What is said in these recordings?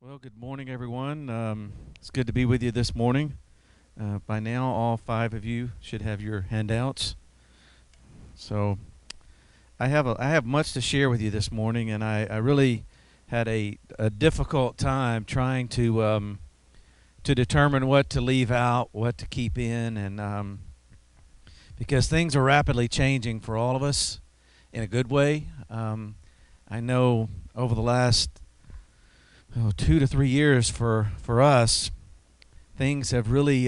Well, good morning, everyone. It's good to be with you this morning. By now, all five of you should have your handouts. So, I have much to share with you this morning, and I really had a difficult time trying to determine what to leave out, what to keep in, and because things are rapidly changing for all of us in a good way. I know over the last 2 to 3 years for us, things have really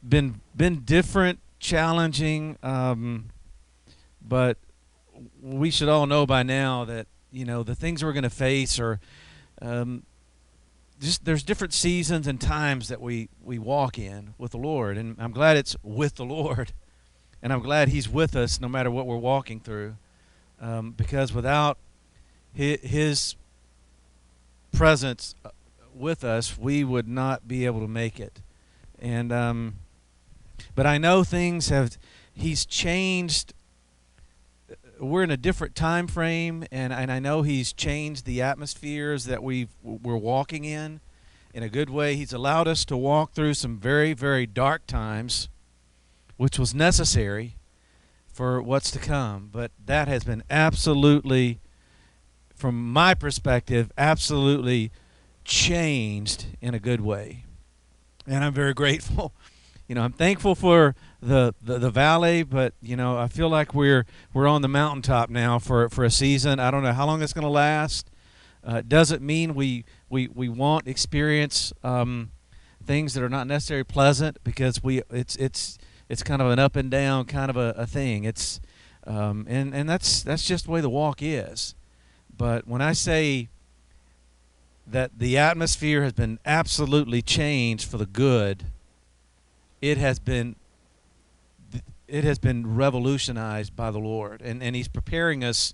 been different, challenging, but we should all know by now that the things we're going to face are just there's different seasons and times that we walk in with the Lord, and I'm glad it's with the Lord, and I'm glad He's with us no matter what we're walking through, because without His presence with us, we would not be able to make it. And but I know He's changed. We're in a different time frame, and I know He's changed the atmospheres that we're walking in a good way. He's allowed us to walk through some very, very dark times, which was necessary for what's to come. But that has been absolutely, from my perspective, absolutely changed in a good way. And I'm very grateful. I'm thankful for the valley, but I feel like we're on the mountaintop now for a season. I don't know how long it's going to last. It doesn't mean we won't experience things that are not necessarily pleasant, because it's kind of an up and down kind of a thing. It's and that's just the way the walk is. But when I say that the atmosphere has been absolutely changed for the good, it has been revolutionized by the Lord, and He's preparing us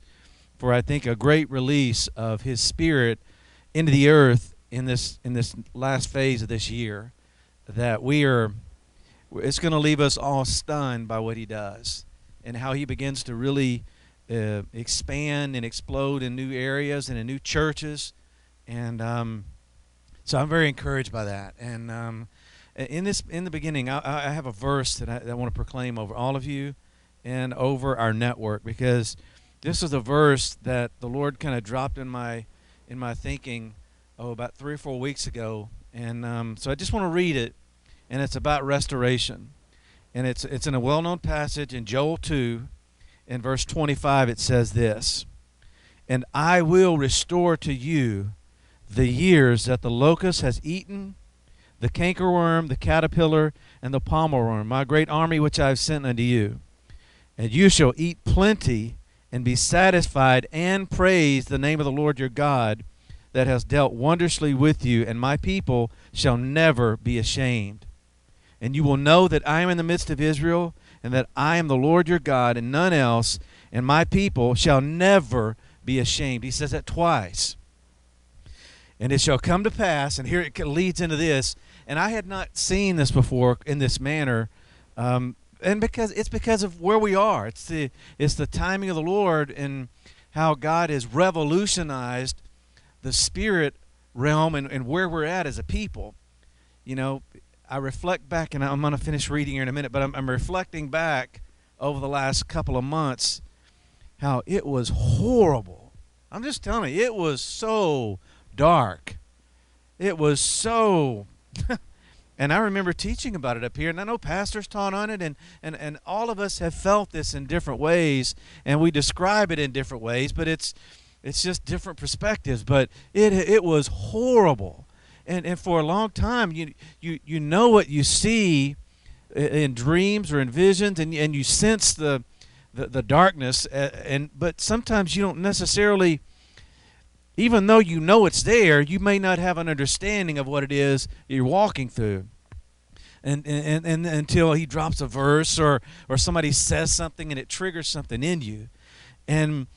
for, I think, a great release of His Spirit into the earth in this last phase of this year. That it's going to leave us all stunned by what He does and how He begins to really expand and explode in new areas and in new churches, and so I'm very encouraged by that. And in the beginning, I have a verse that I want to proclaim over all of you and over our network, because this is a verse that the Lord kind of dropped in my thinking about 3 or 4 weeks ago, and so I just want to read it, and it's about restoration, and it's in a well-known passage in Joel 2. In verse 25, it says this: "And I will restore to you the years that the locust has eaten, the cankerworm, the caterpillar, and the palmerworm, my great army which I have sent unto you. And you shall eat plenty and be satisfied, and praise the name of the Lord your God, that has dealt wondrously with you, and my people shall never be ashamed. And you will know that I am in the midst of Israel, and that I am the Lord your God, and none else, and my people shall never be ashamed." He says that twice. "And it shall come to pass," and here it leads into this, and I had not seen this before in this manner, and it's because of where we are. It's the timing of the Lord, and how God has revolutionized the spirit realm and where we're at as a people. I reflect back, and I'm going to finish reading here in a minute, but I'm reflecting back over the last couple of months how it was horrible. I'm just telling you, it was so dark. It was so... And I remember teaching about it up here, and I know pastors taught on it, and all of us have felt this in different ways, and we describe it in different ways, but it's just different perspectives. But it was horrible. And for a long time, you know what you see in dreams or in visions, and you sense the darkness, but sometimes you don't necessarily, even though you know it's there, you may not have an understanding of what it is you're walking through. And until He drops a verse or somebody says something and it triggers something in you. And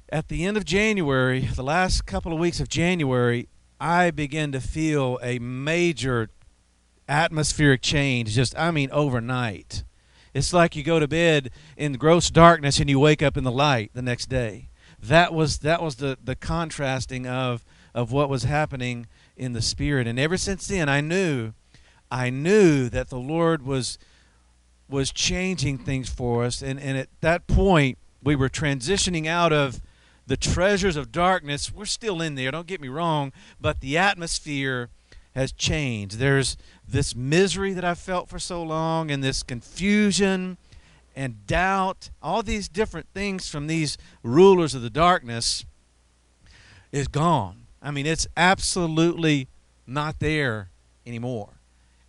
at the end of January, the last couple of weeks of January, I began to feel a major atmospheric change, overnight. It's like you go to bed in gross darkness and you wake up in the light the next day. that was the contrasting of what was happening in the spirit. And ever since then, I knew that the Lord was changing things for us. And at that point, we were transitioning out of the treasures of darkness. We're still in there, don't get me wrong, but the atmosphere has changed. There's this misery that I felt for so long, and this confusion and doubt, all these different things from these rulers of the darkness is gone. I mean, it's absolutely not there anymore.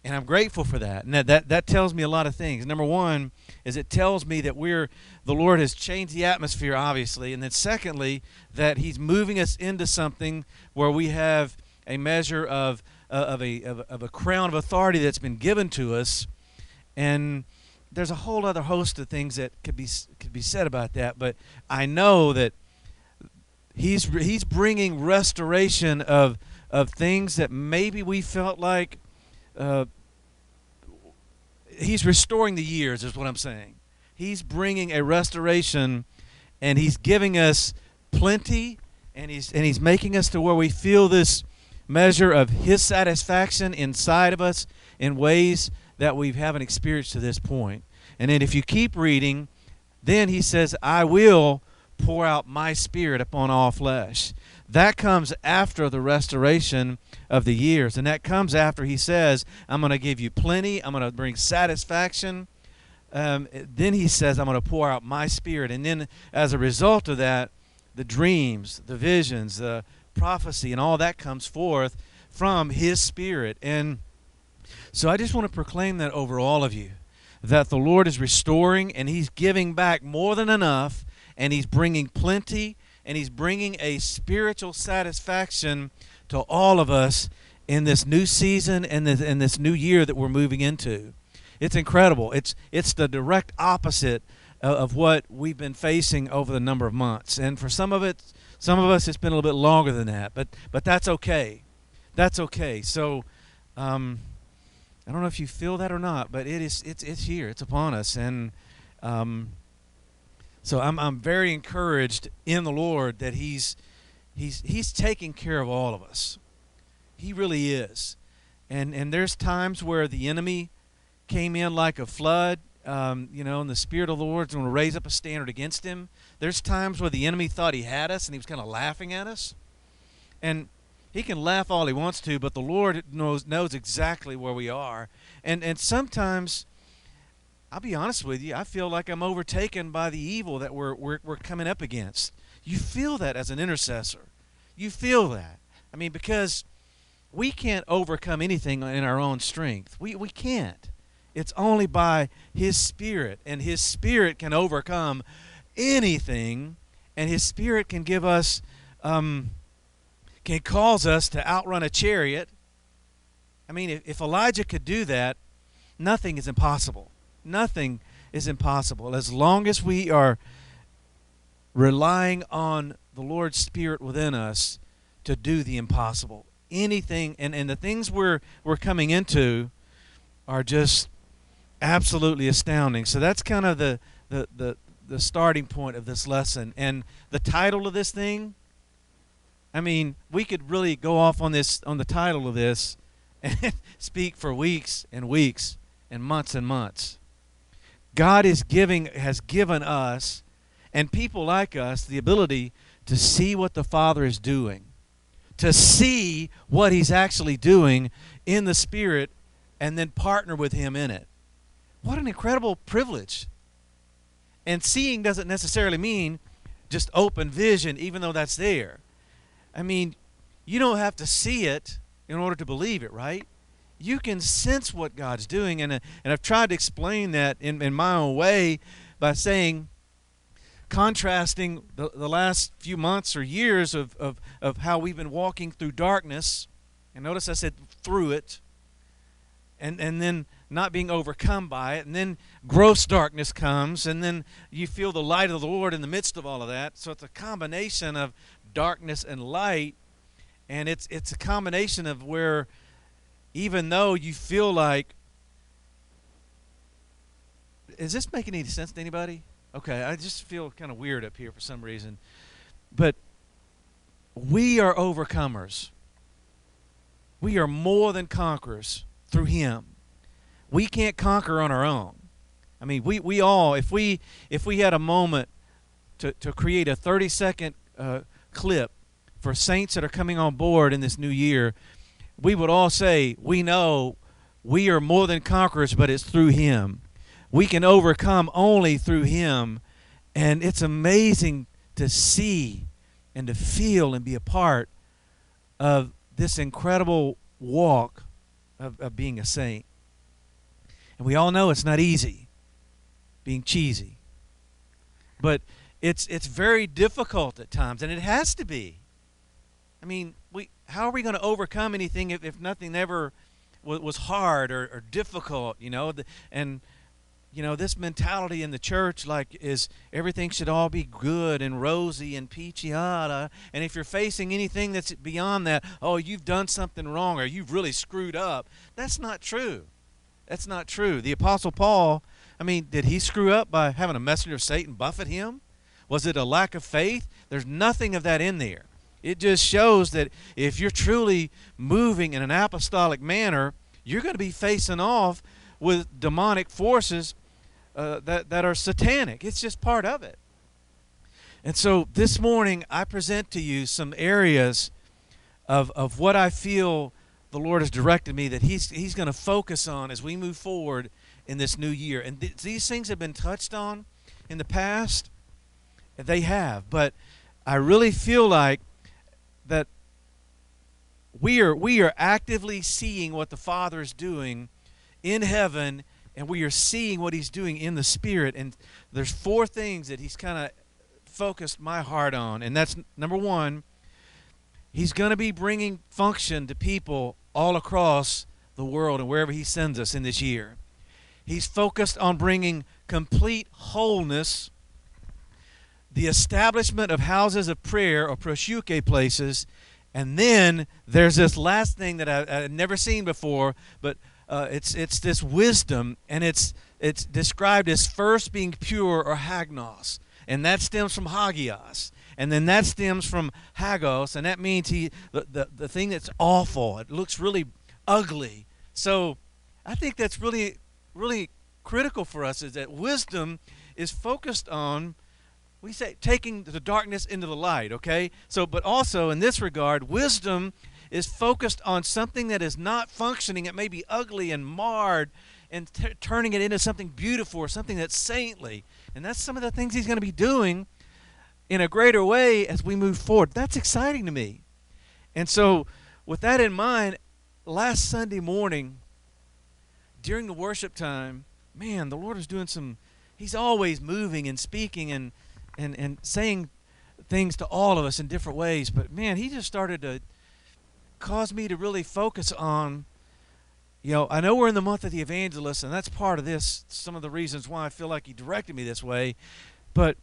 And I'm grateful for that. And that tells me a lot of things. Number one is it tells me that the Lord has changed the atmosphere, obviously. And then secondly, that He's moving us into something where we have a measure of a crown of authority that's been given to us. And there's a whole other host of things that could be said about that. But I know that He's bringing restoration of things that maybe we felt like. He's restoring the years, is what I'm saying. He's bringing a restoration, and He's giving us plenty, and He's making us to where we feel this measure of His satisfaction inside of us in ways that we haven't experienced to this point. And then if you keep reading, then He says, I will pour out my Spirit upon all flesh. That comes after the restoration of the years. And that comes after He says, I'm going to give you plenty. I'm going to bring satisfaction. Then He says, I'm going to pour out my Spirit. And then as a result of that, the dreams, the visions, the prophecy, and all that comes forth from His Spirit. And so I just want to proclaim that over all of you, that the Lord is restoring, and He's giving back more than enough, and He's bringing plenty, and He's bringing a spiritual satisfaction to all of us in this new season and in this new year that we're moving into. It's incredible. It's the direct opposite of what we've been facing over the number of months. And for some of us, it's been a little bit longer than that. But that's okay. That's okay. So I don't know if you feel that or not, but it's here. It's upon us. And so I'm very encouraged in the Lord that He's taking care of all of us. He really is. And there's times where the enemy came in like a flood, and the Spirit of the Lord is going to raise up a standard against him. There's times where the enemy thought he had us and he was kind of laughing at us. And he can laugh all he wants to, but the Lord knows exactly where we are. And sometimes, I'll be honest with you, I feel like I'm overtaken by the evil that we're coming up against. You feel that as an intercessor. You feel that. I mean, because we can't overcome anything in our own strength. We can't. It's only by His Spirit, and His Spirit can overcome anything, and His Spirit can give us, can cause us to outrun a chariot. I mean, if Elijah could do that, nothing is impossible. Nothing is impossible as long as we are relying on the Lord's Spirit within us to do the impossible. Anything, and the things we're coming into are just absolutely astounding. So that's kind of the starting point of this lesson. And the title of this thing, I mean, we could really go off on the title of this and speak for weeks and weeks and months. God has given us and people like us the ability to see what the Father is doing, to see what He's actually doing in the Spirit, and then partner with Him in it. What an incredible privilege. And seeing doesn't necessarily mean just open vision, even though that's there. I mean, you don't have to see it in order to believe it, right? You can sense what God's doing, and I've tried to explain that in my own way by saying, contrasting the last few months or years of how we've been walking through darkness, and notice I said through it, and then not being overcome by it, and then gross darkness comes, and then you feel the light of the Lord in the midst of all of that. So it's a combination of darkness and light, and it's a combination of where even though you feel like, is this making any sense to anybody? Okay, I just feel kind of weird up here for some reason. But we are overcomers. We are more than conquerors through him. We can't conquer on our own. I mean, we all, if we had a moment to create a 30-second clip for saints that are coming on board in this new year, we would all say, we know we are more than conquerors, but it's through him. We can overcome only through him. And it's amazing to see and to feel and be a part of this incredible walk of being a saint. And we all know it's not easy being cheesy. But it's very difficult at times, and it has to be. I mean, how are we going to overcome anything if nothing ever was hard or difficult, you know? And, you know, this mentality in the church, like, is everything should all be good and rosy and peachy. And if you're facing anything that's beyond that, oh, you've done something wrong or you've really screwed up. That's not true. That's not true. The Apostle Paul, I mean, did he screw up by having a messenger of Satan buffet him? Was it a lack of faith? There's nothing of that in there. It just shows that if you're truly moving in an apostolic manner, you're going to be facing off with demonic forces that are satanic. It's just part of it. And so this morning I present to you some areas of what I feel the Lord has directed me that He's going to focus on as we move forward in this new year. And these things have been touched on in the past. They have. But I really feel like that we are actively seeing what the Father is doing in heaven, and we are seeing what He's doing in the Spirit. And there's 4 things that He's kind of focused my heart on. And that's, number 1, He's going to be bringing function to people all across the world and wherever He sends us in this year. He's focused on bringing complete wholeness, the establishment of houses of prayer or prosciutto places, and then there's this last thing that I've never seen before, but it's this wisdom, and it's described as first being pure or hagnos, and that stems from hagios, and then that stems from hagos, and that means the thing that's awful. It looks really ugly. So I think that's really, really critical for us, is that wisdom is focused on, we say, taking the darkness into the light, okay? So, but also in this regard, wisdom is focused on something that is not functioning. It may be ugly and marred, and turning it into something beautiful or something that's saintly. And that's some of the things He's going to be doing in a greater way as we move forward. That's exciting to me. And so with that in mind, last Sunday morning, during the worship time, man, the Lord is doing He's always moving and speaking and saying things to all of us in different ways. But man, He just started to cause me to really focus on, you know, I know we're in the month of the evangelist, and that's part of this, some of the reasons why I feel like He directed me this way. But,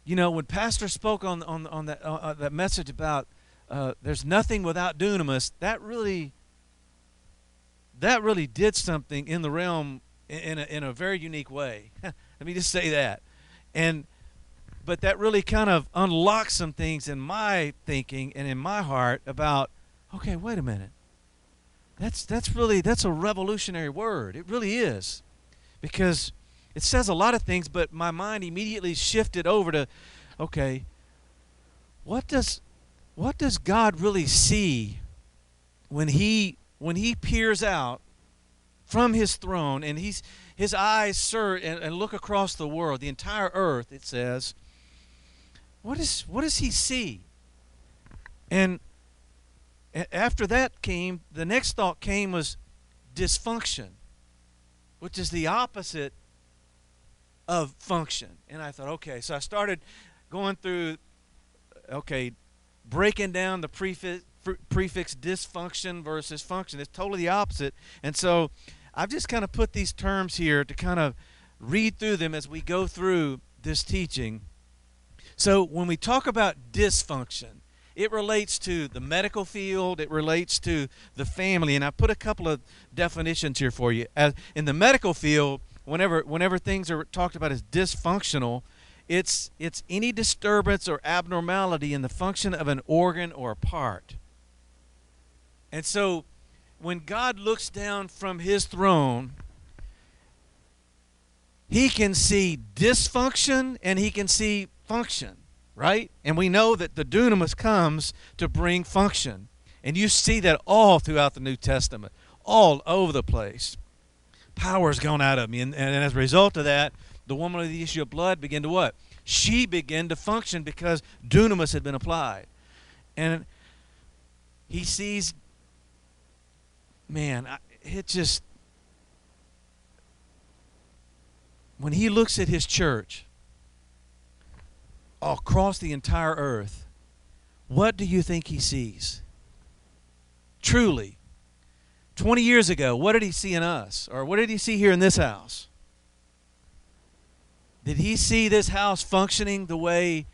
you know, when Pastor spoke on that message about there's nothing without dunamis, that really did something in the realm in a very unique way. Let me just say that. But that really kind of unlocked some things in my thinking and in my heart about, okay, wait a minute. That's a revolutionary word. It really is. Because it says a lot of things, but my mind immediately shifted over to, okay, what does God really see when he peers out from His throne and His eyes search and look across the world, the entire earth, it says, what does He see? And after that came, the next thought came was dysfunction, which is the opposite of function. And I thought, okay, so I started going through, okay, breaking down the prefix dysfunction versus function. It's totally the opposite. And so I've just kind of put these terms here to kind of read through them as we go through this teaching. So when we talk about dysfunction, it relates to the medical field, it relates to the family, and I put a couple of definitions here for you. In the medical field, whenever things are talked about as dysfunctional, It's any disturbance or abnormality in the function of an organ or a part. And so when God looks down from his throne, he can see dysfunction and he can see function, right? And we know that the dunamis comes to bring function. And you see that all throughout the New Testament, all over the place. Power's gone out of me. And as a result of that, the woman of the issue of blood began to what? She began to function because dunamis had been applied. And he sees, man, when he looks at his church across the entire earth, what do you think he sees? Truly, 20 years ago, what did he see in us? Or what did he see here in this house? Did he see this house functioning the way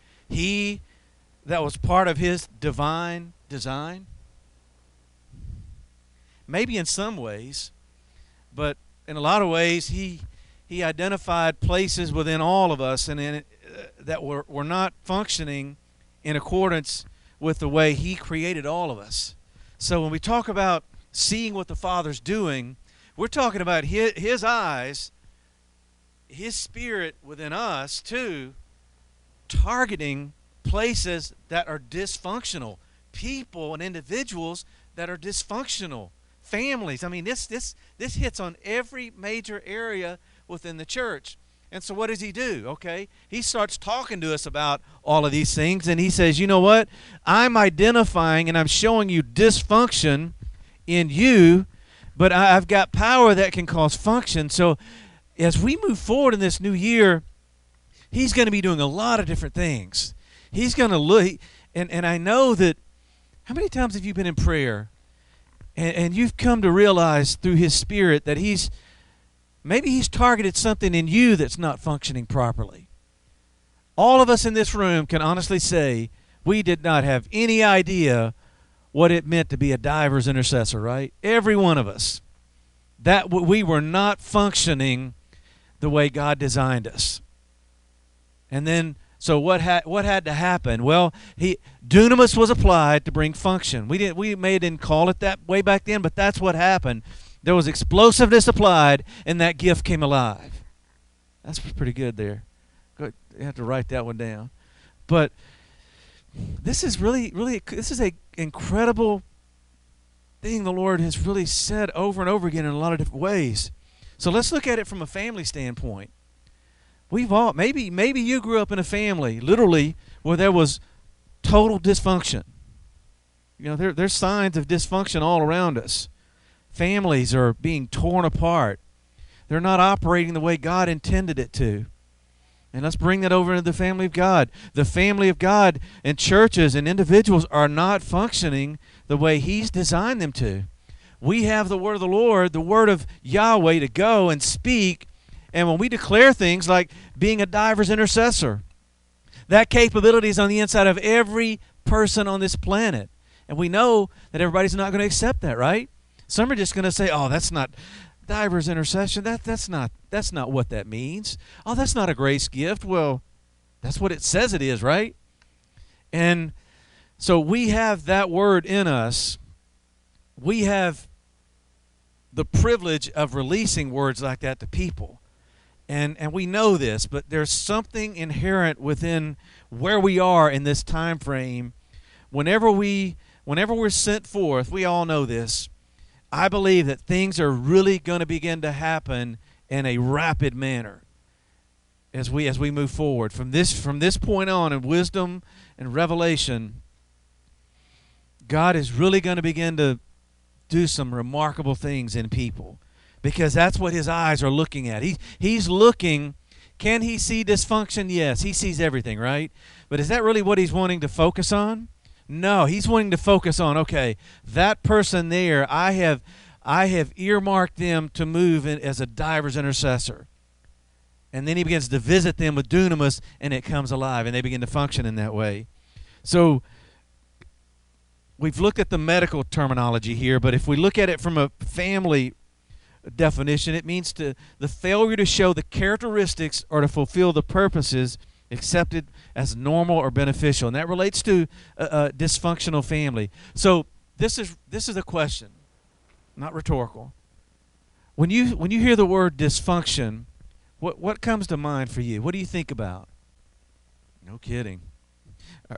that was part of his divine design? Maybe in some ways, but in a lot of ways, he identified places within all of us that were not functioning in accordance with the way he created all of us. So when we talk about seeing what the Father's doing, we're talking about his eyes, his spirit within us too, targeting places that are dysfunctional, people and individuals that are dysfunctional, families. I mean, this hits on every major area within the church. And so what does he do? Okay, he starts talking to us about all of these things, and he says, you know what? I'm identifying and I'm showing you dysfunction in you, but I've got power that can cause function. So as we move forward in this new year, he's going to be doing a lot of different things. He's going to look, and I know that, how many times have you been in prayer and you've come to realize through his spirit that maybe he's targeted something in you that's not functioning properly. All of us in this room can honestly say we did not have any idea what it meant to be a diver's intercessor, right? Every one of us. That we were not functioning the way God designed us. And then, so what had to happen? Well, dunamis was applied to bring function. We may didn't call it that way back then, but that's what happened. There was explosiveness applied, and that gift came alive. That's pretty good there. Good. You have to write that one down. But this is this is an incredible thing the Lord has really said over and over again in a lot of different ways. So let's look at it from a family standpoint. We've all, maybe you grew up in a family, literally, where there was total dysfunction. You know, there's signs of dysfunction all around us. Families are being torn apart. They're not operating the way God intended it to. And let's bring that over into the family of God. The family of God and churches and individuals are not functioning the way he's designed them to. We have the word of the Lord, the word of Yahweh to go and speak. And when we declare things like being a diver's intercessor, that capability is on the inside of every person on this planet. And we know that everybody's not going to accept that, right? Some are just going to say, oh, that's not diver's intercession. That's not what that means. Oh, that's not a grace gift. Well, that's what it says it is, right? And so we have that word in us. We have the privilege of releasing words like that to people. And we know this, but there's something inherent within where we are in this time frame. Whenever we're sent forth, we all know this. I believe that things are really going to begin to happen in a rapid manner as we move forward. From this point on in wisdom and revelation, God is really going to begin to do some remarkable things in people, because that's what his eyes are looking at. He's looking. Can he see dysfunction? Yes, he sees everything, right? But is that really what he's wanting to focus on? No, he's wanting to focus on, okay, that person there, I have earmarked them to move in as a diver's intercessor. And then he begins to visit them with dunamis, and it comes alive, and they begin to function in that way. So we've looked at the medical terminology here, but if we look at it from a family definition, it means the failure to show the characteristics or to fulfill the purposes accepted as normal or beneficial. And that relates to a dysfunctional family. So this is a question, not rhetorical. When you hear the word dysfunction, what comes to mind for you? What do you think about? No kidding.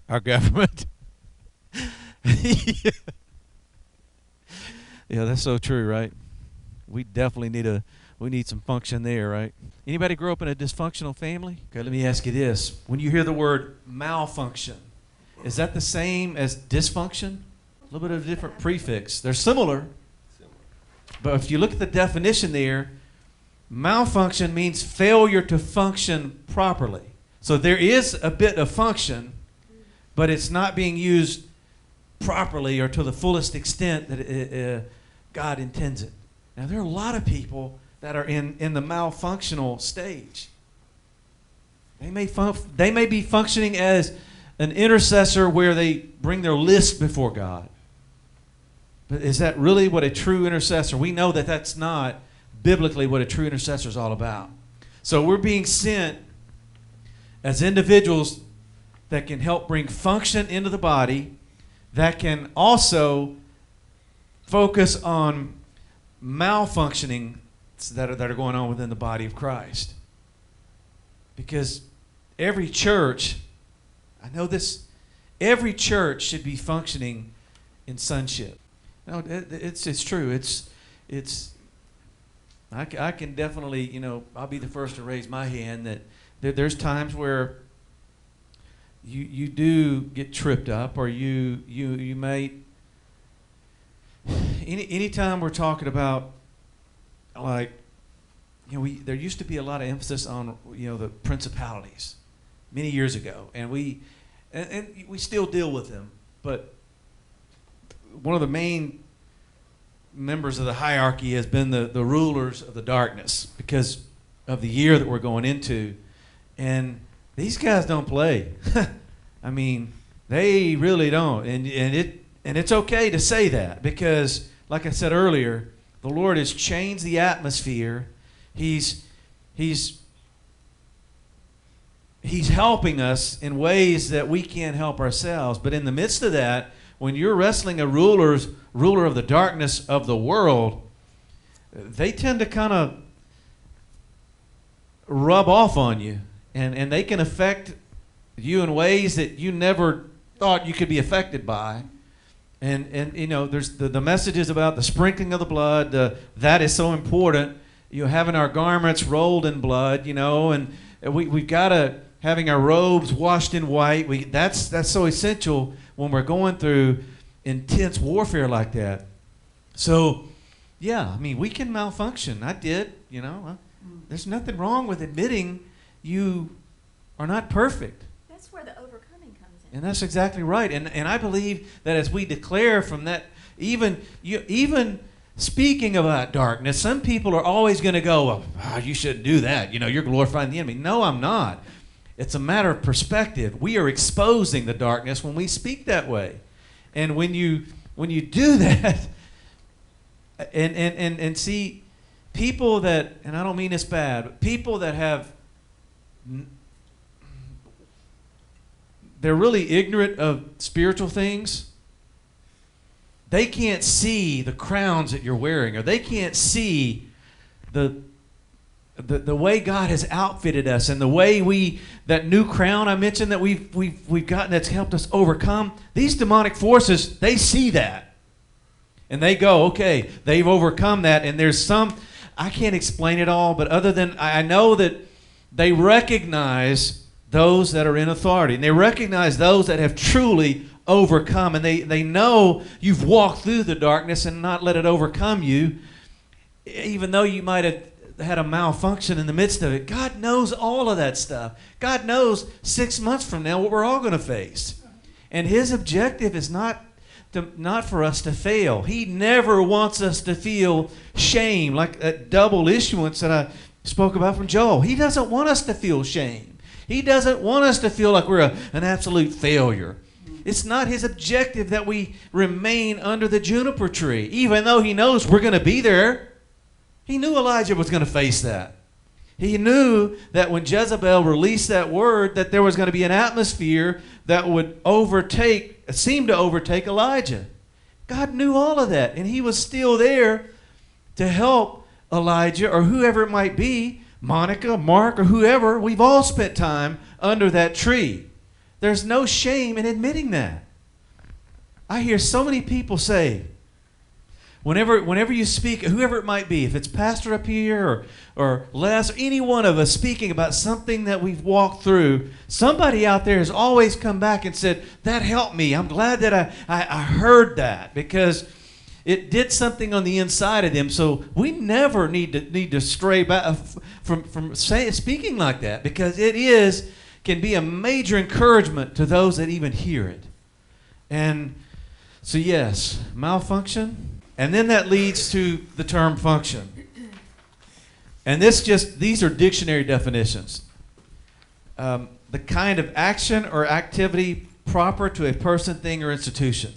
Our government. Yeah, that's so true, right? We definitely need some function there, right? Anybody grow up in a dysfunctional family? Okay, let me ask you this. When you hear the word malfunction, is that the same as dysfunction? A little bit of a different prefix. They're similar. But if you look at the definition there, malfunction means failure to function properly. So there is a bit of function, but it's not being used properly or to the fullest extent that God intends it. Now, there are a lot of people that are in the malfunctional stage. They may be functioning as an intercessor where they bring their list before God. But is that really what a true intercessor? We know that that's not biblically what a true intercessor is all about. So we're being sent as individuals that can help bring function into the body, that can also focus on malfunctioning that are going on within the body of Christ. Because every church, I know this, every church should be functioning in sonship. No, it's true. I can definitely, I'll be the first to raise my hand that there's times where you do get tripped up, or you may. Anytime we're talking about, like, there used to be a lot of emphasis on the principalities many years ago, and we still deal with them, but one of the main members of the hierarchy has been the rulers of the darkness, because of the year that we're going into. And these guys don't play. I mean, they really don't. And it's okay to say that, because, like I said earlier, the Lord has changed the atmosphere. He's helping us in ways that we can't help ourselves. But in the midst of that, when you're wrestling a ruler of the darkness of the world, they tend to kind of rub off on you, and they can affect you in ways that you never thought you could be affected by. And there's the messages about the sprinkling of the blood. That is so important. Having our garments rolled in blood, and we've got to having our robes washed in white. That's so essential when we're going through intense warfare like that. So, yeah, I mean, we can malfunction. I did, There's nothing wrong with admitting you are not perfect. That's where the overcoming comes in. And that's exactly right. And I believe that as we declare from that, even speaking about darkness, some people are always going to go, well, you shouldn't do that. You're glorifying the enemy. No, I'm not. It's a matter of perspective. We are exposing the darkness when we speak that way. And when you do that, and see people that, and I don't mean this bad, but people that they're really ignorant of spiritual things. They can't see the crowns that you're wearing, or they can't see the way God has outfitted us, and the way that new crown I mentioned that we've gotten that's helped us overcome. These demonic forces, they see that. And they go, okay, they've overcome that, and there's some, I can't explain it all, but other than I know that they recognize those that are in authority, and they recognize those that have truly overcome, and they know you've walked through the darkness and not let it overcome you, even though you might have had a malfunction in the midst of it. God knows all of that stuff. God knows 6 months from now what we're all going to face. And his objective is not for us to fail. He never wants us to feel shame, like that double issuance that I spoke about from Joel. He doesn't want us to feel shame. He doesn't want us to feel like we're an absolute failure. It's not his objective that we remain under the juniper tree, even though he knows we're going to be there. He knew Elijah was going to face that. He knew that when Jezebel released that word, that there was going to be an atmosphere that would seem to overtake Elijah. God knew all of that, and he was still there to help Elijah or whoever it might be, Monica, Mark, or whoever. We've all spent time under that tree. There's no shame in admitting that. I hear so many people say, whenever you speak, whoever it might be, if it's pastor up here or Les, or any one of us speaking about something that we've walked through, somebody out there has always come back and said, that helped me. I'm glad that I heard that, because it did something on the inside of them. So we never need to stray back from speaking like that, because it can be a major encouragement to those that even hear it. And so yes, malfunction. And then that leads to the term function. And these are dictionary definitions. The kind of action or activity proper to a person, thing, or institution.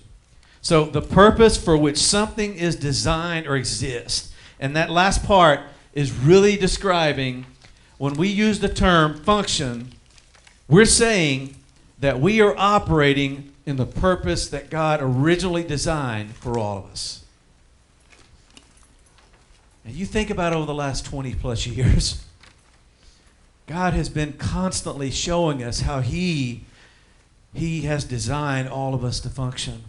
So the purpose for which something is designed or exists. And that last part is really describing, when we use the term function, we're saying that we are operating in the purpose that God originally designed for all of us. And you think about over the last 20 plus years, God has been constantly showing us how He has designed all of us to function.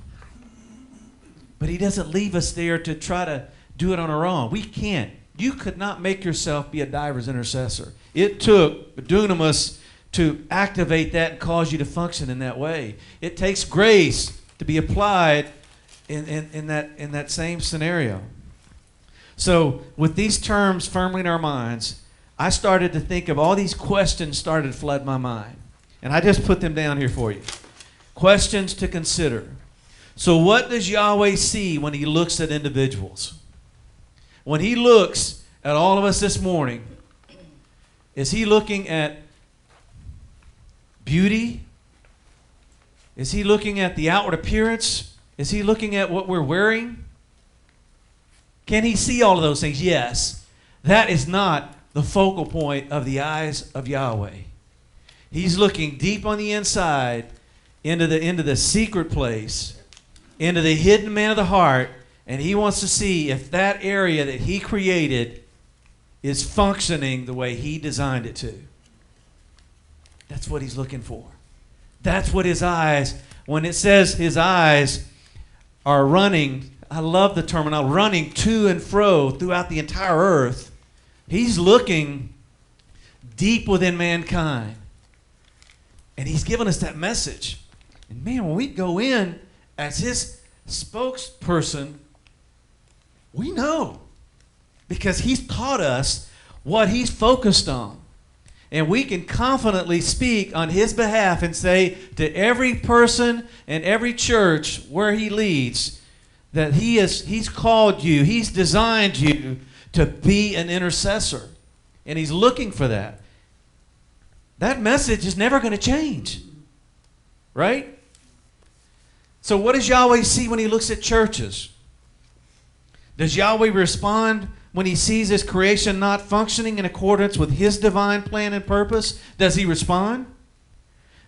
But He doesn't leave us there to try to do it on our own. We can't. You could not make yourself be a diver's intercessor. It took dunamis to activate that and cause you to function in that way. It takes grace to be applied in that same scenario. So with these terms firmly in our minds, I started to think of all these questions started to flood my mind. And I just put them down here for you. Questions to consider. So what does Yahweh see when He looks at individuals? When He looks at all of us this morning, is He looking at beauty? Is He looking at the outward appearance? Is He looking at what we're wearing? Can He see all of those things? Yes. That is not the focal point of the eyes of Yahweh. He's looking deep on the inside into the secret place, into the hidden man of the heart, and He wants to see if that area that He created is functioning the way He designed it to. That's what He's looking for. That's what His eyes, when it says His eyes are running, I love the terminology, running to and fro throughout the entire earth. He's looking deep within mankind. And He's given us that message. And man, when we go in as His spokesperson, we know. Because He's taught us what He's focused on. And we can confidently speak on His behalf and say to every person and every church where He leads, that He's called you, He's designed you to be an intercessor. And He's looking for that. That message is never going to change. Right? So what does Yahweh see when He looks at churches? Does Yahweh respond when He sees His creation not functioning in accordance with His divine plan and purpose? Does He respond?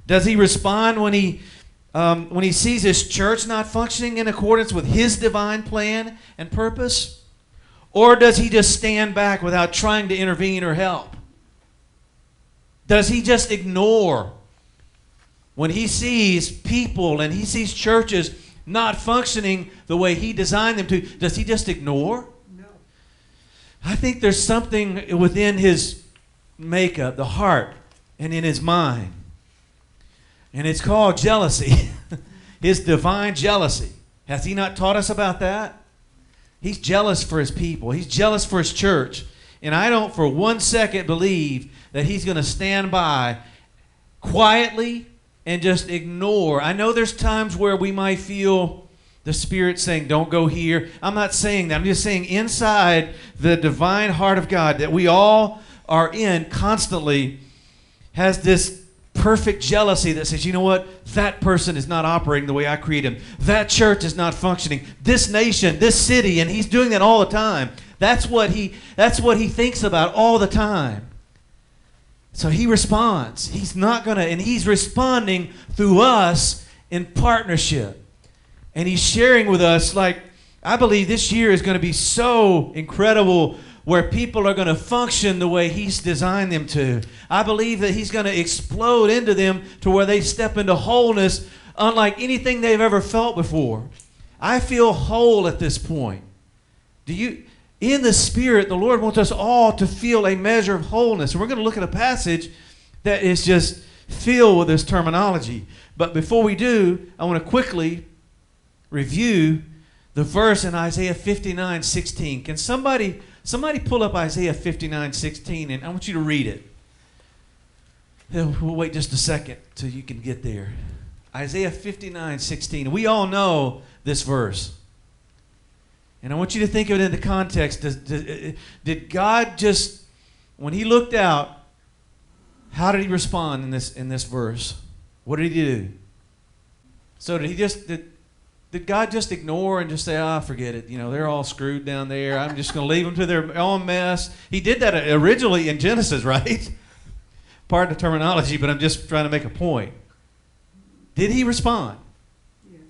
Does He respond when He sees His church not functioning in accordance with His divine plan and purpose? Or does He just stand back without trying to intervene or help? Does He just ignore when He sees people and He sees churches not functioning the way He designed them to? Does He just ignore? No. I think there's something within His makeup, the heart, and in His mind. And it's called jealousy. His divine jealousy. Has He not taught us about that? He's jealous for His people. He's jealous for His church. And I don't for one second believe that He's going to stand by quietly and just ignore. I know there's times where we might feel the Spirit saying, don't go here. I'm not saying that. I'm just saying inside the divine heart of God that we all are in constantly has this perfect jealousy that says, you know what? That person is not operating the way I created him. That church is not functioning. This nation, this city, and He's doing that all the time. That's what he thinks about all the time. So he responds. He's not going to, and he's responding through us in partnership. And he's sharing with us, like, I believe this year is going to be so incredible where people are going to function the way he's designed them to. I believe that he's going to explode into them to where they step into wholeness unlike anything they've ever felt before. I feel whole at this point. In the Spirit, the Lord wants us all to feel a measure of wholeness. And we're going to look at a passage that is just filled with this terminology. But before we do, I want to quickly review the verse in Isaiah 59:16. Can somebody pull up Isaiah 59:16, and I want you to read it. We'll wait just a second till you can get there. Isaiah 59:16. We all know this verse. And I want you to think of it in the context. Did God just, when he looked out, how did he respond in this verse? What did he do? So did God just ignore and just say, forget it. They're all screwed down there. I'm just going to leave them to their own mess. He did that originally in Genesis, right? Pardon the terminology, but I'm just trying to make a point. Did he respond?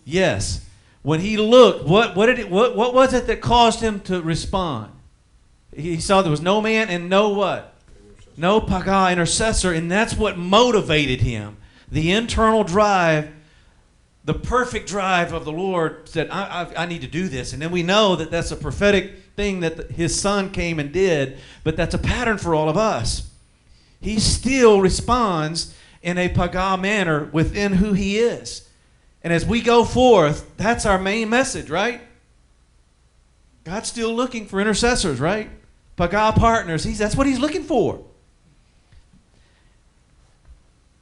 Yes. When he looked, what was it that caused him to respond? He saw there was no man and no what? No paga, intercessor, and that's what motivated him. The internal drive, the perfect drive of the Lord said, I need to do this. And then we know that that's a prophetic thing that his son came and did, but that's a pattern for all of us. He still responds in a paga manner within who he is. And as we go forth, that's our main message, right? God's still looking for intercessors, right? Paga partners. That's what he's looking for.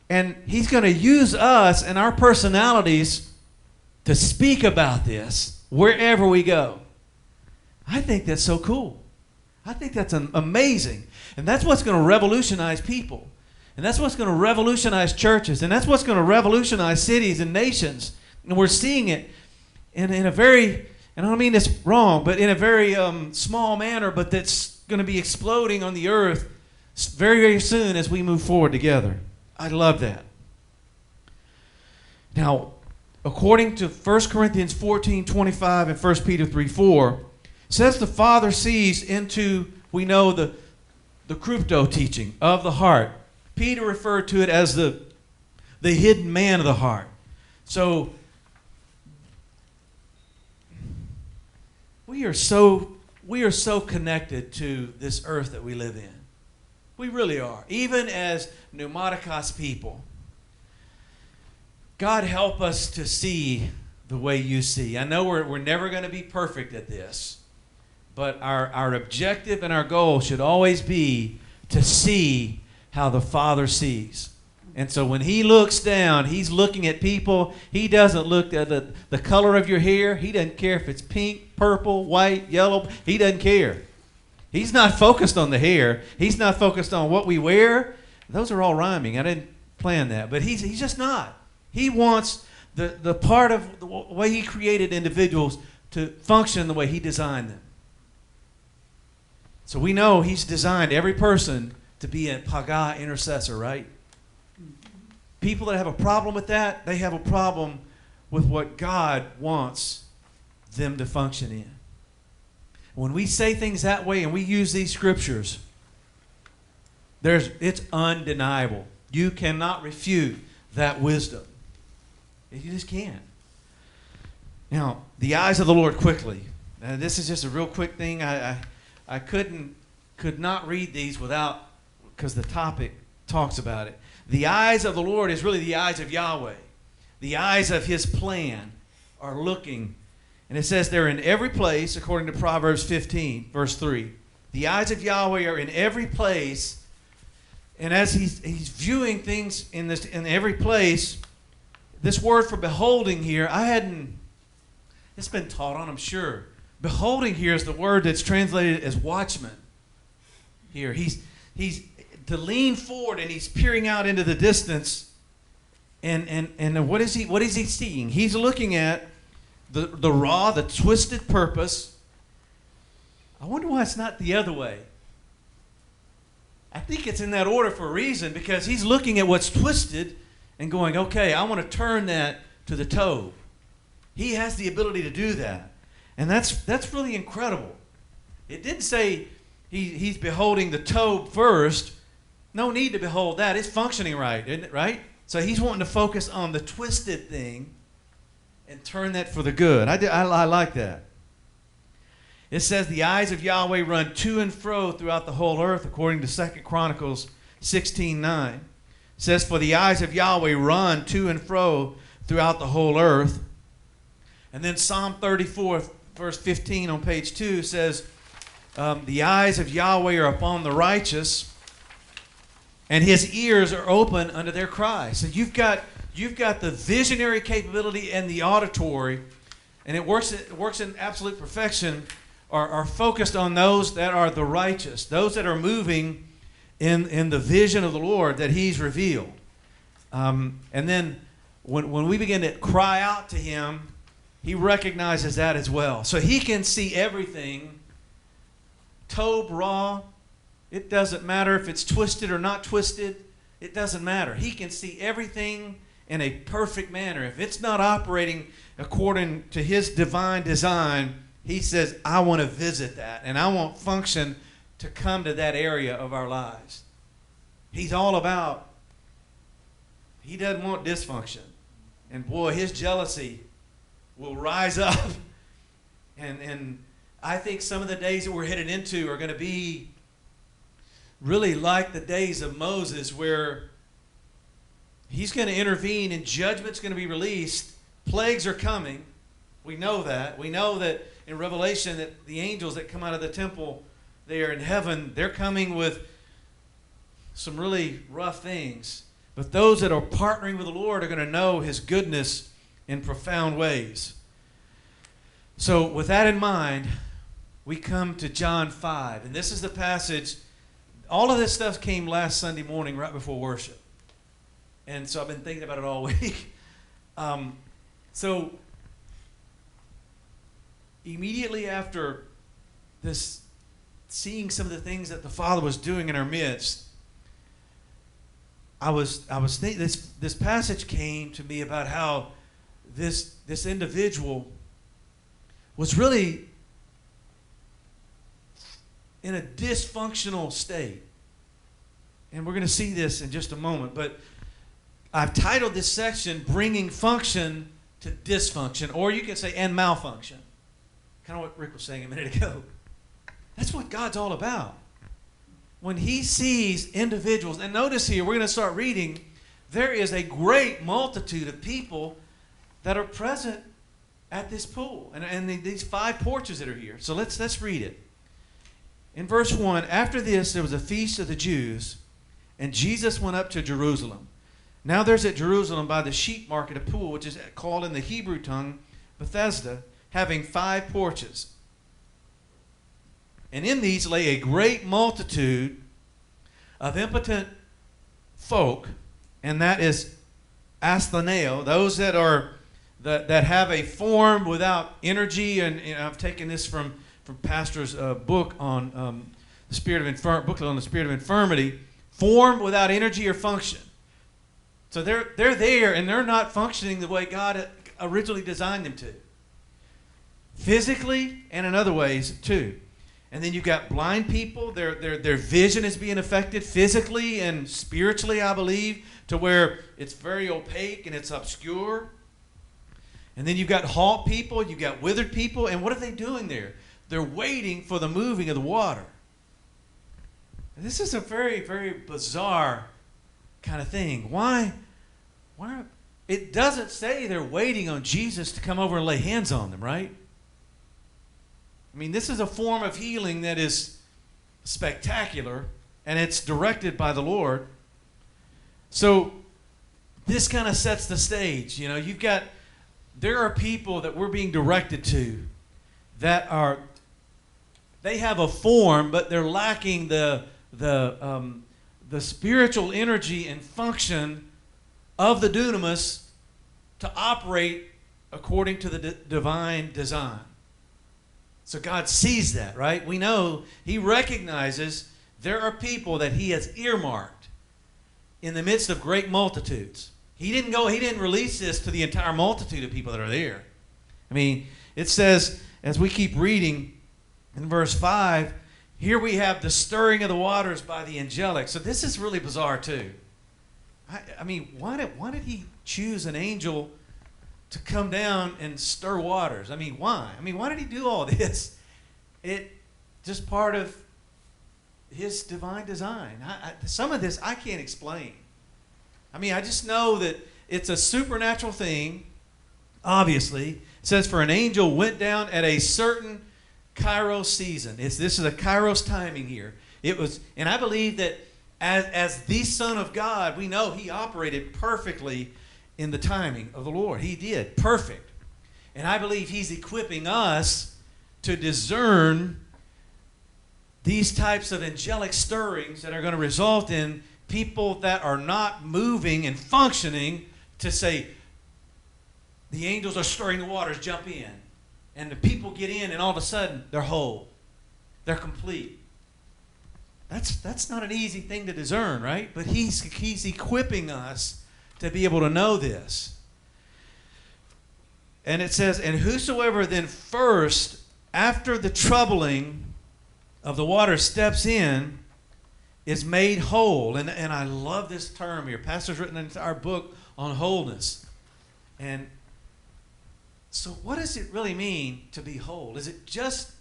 And he's going to use us and our personalities to speak about this wherever we go. I think that's so cool. I think that's amazing. And that's what's going to revolutionize people. And that's what's going to revolutionize churches. And that's what's going to revolutionize cities and nations. And we're seeing it in a very, and I don't mean this wrong, but in a very small manner, but that's going to be exploding on the earth very, very soon as we move forward together. I love that. Now, according to 1 Corinthians 14:25 and 1 Peter 3:4, it says the Father sees into, we know, the crypto teaching of the heart. Peter referred to it as the hidden man of the heart. So we are so connected to this earth that we live in. We really are. Even as pneumaticos people. God, help us to see the way you see. I know we're never going to be perfect at this, but our objective and our goal should always be to see how the Father sees. And so when he looks down, he's looking at people. He doesn't look at the color of your hair. He doesn't care if it's pink, purple, white, yellow. He doesn't care. He's not focused on the hair. He's not focused on what we wear. Those are all rhyming. I didn't plan that. But he's just not. He wants the part of the way he created individuals to function the way he designed them. So we know he's designed every person to be a paga intercessor, right? People that have a problem with that, they have a problem with what God wants them to function in. When we say things that way and we use these scriptures, it's undeniable. You cannot refute that wisdom. You just can't. Now, the eyes of the Lord quickly. Now, this is just a real quick thing. I could not read these without, because the topic talks about it. The eyes of the Lord is really the eyes of Yahweh. The eyes of his plan are looking. And it says they're in every place, according to Proverbs 15, verse 3. The eyes of Yahweh are in every place. And as he's viewing things in every place, this word for beholding here, it's been taught on, I'm sure. Beholding here is the word that's translated as watchman. Here, he's to lean forward and he's peering out into the distance. And what is he seeing? He's looking at the raw, the twisted purpose. I wonder why it's not the other way. I think it's in that order for a reason, because he's looking at what's twisted and going, okay, I want to turn that to the toe. He has the ability to do that. And that's really incredible. It didn't say he's beholding the toe first. No need to behold that. It's functioning right, isn't it, right? So he's wanting to focus on the twisted thing and turn that for the good. I like that. It says the eyes of Yahweh run to and fro throughout the whole earth, according to 2 Chronicles 16:9. It says, for the eyes of Yahweh run to and fro throughout the whole earth. And then Psalm 34, verse 15 on page 2 says, the eyes of Yahweh are upon the righteous, and his ears are open unto their cries. So you've got the visionary capability and the auditory, and it works in absolute perfection, are focused on those that are the righteous, those that are moving in the vision of the Lord that he's revealed. And then when we begin to cry out to him, he recognizes that as well. So he can see everything, tob, raw. It doesn't matter if it's twisted or not twisted. It doesn't matter. He can see everything in a perfect manner. If it's not operating according to his divine design, he says, I want to visit that, and I want function to come to that area of our lives. He's all about, he doesn't want dysfunction. And boy, his jealousy will rise up. And I think some of the days that we're headed into are going to be really like the days of Moses, where he's going to intervene and judgment's going to be released. Plagues are coming. We know that. We know that in Revelation that the angels that come out of the temple there in heaven, they're coming with some really rough things. But those that are partnering with the Lord are going to know his goodness in profound ways. So with that in mind, we come to John 5. And this is the passage. All of this stuff came last Sunday morning right before worship. And so I've been thinking about it all week. So immediately after this, seeing some of the things that the Father was doing in our midst, I was thinking this passage came to me about how this individual was really in a dysfunctional state. And we're going to see this in just a moment. But I've titled this section, Bringing Function to Dysfunction. Or you can say, and malfunction. Kind of what Rick was saying a minute ago. That's what God's all about. When he sees individuals, and notice here, we're going to start reading, there is a great multitude of people that are present at this pool. And these 5 porches that are here. So let's read it. In verse 1, after this there was a feast of the Jews, and Jesus went up to Jerusalem. Now there's at Jerusalem by the sheep market a pool, which is called in the Hebrew tongue Bethesda, having 5 porches. And in these lay a great multitude of impotent folk, and that is astheneo, those that have a form without energy. And I've taken this from Pastor's book on booklet on the spirit of infirmity, form without energy or function. So they're there and they're not functioning the way God originally designed them to, physically and in other ways too. And then you've got blind people. Their vision is being affected physically and spiritually, I believe, to where it's very opaque and it's obscure. And then you've got halt people, you've got withered people, and what are they doing there? They're waiting for the moving of the water. And this is a very, very bizarre kind of thing. Why? It doesn't say they're waiting on Jesus to come over and lay hands on them, right? I mean, this is a form of healing that is spectacular, and it's directed by the Lord. So this kind of sets the stage. You know, there are people that we're being directed to that they have a form, but they're lacking the spiritual energy and function of the dunamis to operate according to the divine design. So God sees that, right? We know he recognizes there are people that he has earmarked in the midst of great multitudes. He didn't release this to the entire multitude of people that are there. I mean, it says, as we keep reading in verse 5, here we have the stirring of the waters by the angelic. So this is really bizarre too. I mean, why did he choose an angel to come down and stir waters? I mean, why? I mean, why did he do all this? It just part of his divine design. Some of this I can't explain. I mean, I just know that it's a supernatural thing. Obviously, it says, for an angel went down at a certain Kairos season. This is a Kairos timing here. It was, and I believe that as the Son of God, we know he operated perfectly in the timing of the Lord. He did, perfect. And I believe he's equipping us to discern these types of angelic stirrings that are going to result in people that are not moving and functioning to say, the angels are stirring the waters, jump in. And the people get in, and all of a sudden, they're whole. They're complete. That's not an easy thing to discern, right? But he's equipping us to be able to know this. And it says, and whosoever then first, after the troubling of the water, steps in, is made whole. And I love this term here. Pastor's written an entire book on wholeness. And so what does it really mean to be whole? Is it just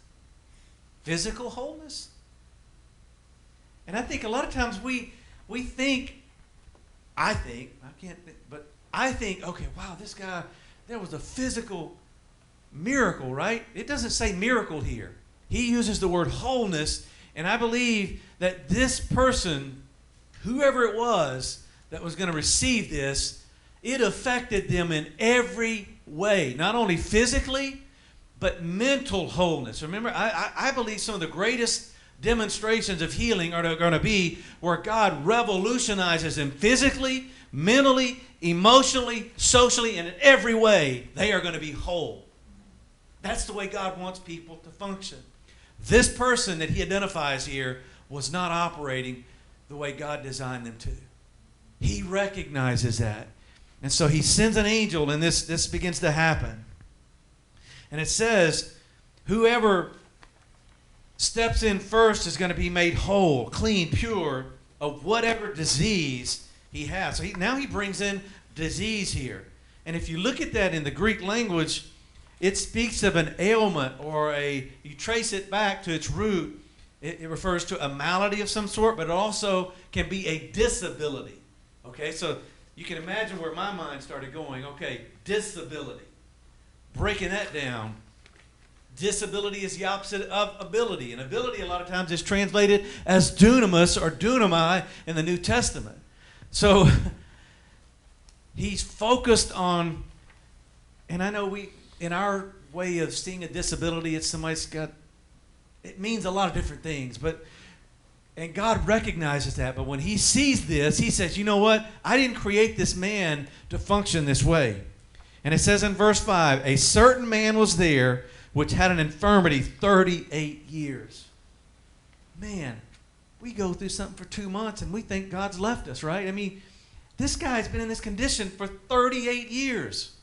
physical wholeness? And I think a lot of times we think, I think, okay, wow, this guy, there was a physical miracle, right? It doesn't say miracle here. He uses the word wholeness, and I believe that this person, whoever it was that was going to receive this, it affected them in every way, not only physically, but mental wholeness. Remember, I believe some of the greatest demonstrations of healing are going to be where God revolutionizes them physically, mentally, emotionally, socially, and in every way, they are going to be whole. That's the way God wants people to function. This person that he identifies here was not operating the way God designed them to. He recognizes that. And so he sends an angel, and this begins to happen. And it says, whoever steps in first is going to be made whole, clean, pure of whatever disease he has. So now he brings in disease here. And if you look at that in the Greek language, it speaks of an ailment or you trace it back to its root. It refers to a malady of some sort, but it also can be a disability. Okay, so you can imagine where my mind started going. Okay, disability. Breaking that down. Disability is the opposite of ability. And ability a lot of times is translated as dunamis or dunamai in the New Testament. So he's focused on, and I know in our way of seeing a disability, it's somebody's got, it means a lot of different things, and God recognizes that. But when he sees this, he says, you know what? I didn't create this man to function this way. And it says in verse 5, a certain man was there which had an infirmity 38 years. Man, we go through something for 2 months and we think God's left us, right? I mean, this guy's been in this condition for 38 years.